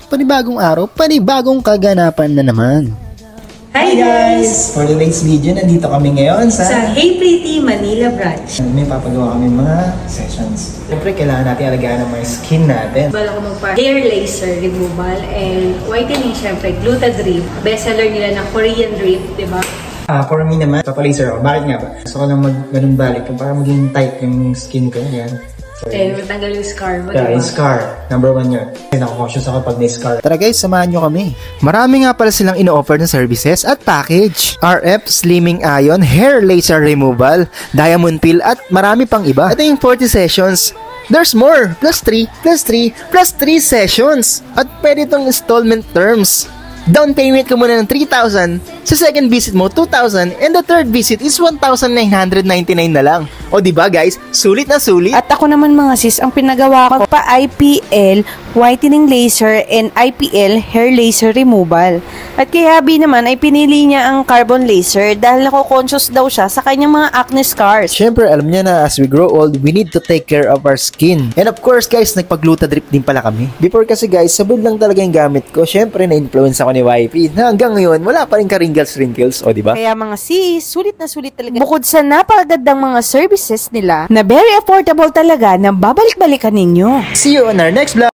panibagong araw, panibagong kaganapan na naman. Hi guys! For today's video, nandito kami ngayon Sa Hey Pretty Manila branch. May papagawa kami mga sessions. Siyempre, kailangan natin alagaan ang mga skin natin. Bala ko magpa-hair laser removal and whitening, syempre, Glutadrip. Bestseller nila ng Korean Drip, di ba? For me naman, papalaser ako. Bakit nga ba? Gusto ko lang mag-ganun balik para maging tight yung skin ko. Yan. And matanggal yung scar mo, Yeah, diba? yung scar. Number 1 yun. Kasi nakacautious ako pag may scar. Tara guys, samahan nyo kami. Marami nga pala silang ino-offer na services at package. RF Slimming Ion, Hair Laser Removal, Diamond Peel at marami pang iba. Ito yung 40 sessions. There's more! Plus 3, plus 3, plus 3 sessions! At pwede itong installment terms. Down payment ka muna ng 3,000, sa second visit mo 2,000, and the third visit is 1,999 na lang. O diba guys, sulit na sulit. At ako naman mga sis, ang pinagawa ko pa IPL whitening laser and IPL hair laser removal. At kay Habi naman ay pinili niya ang carbon laser dahil ako conscious daw siya sa kanyang mga acne scars. Siyempre, alam niya na as we grow old, we need to take care of our skin. And of course guys, nagpag-Glutadrip din pala kami. Before kasi guys, sabon lang talaga yung gamit ko. Siyempre, na-influence ako ni YP. Na hanggang ngayon, wala pa rin ka-wrinkles, o diba? Kaya mga sis, sulit na sulit talaga. Bukod sa napakagandang mga services nila na very affordable talaga na babalik-balikan ninyo. See you on our next vlog!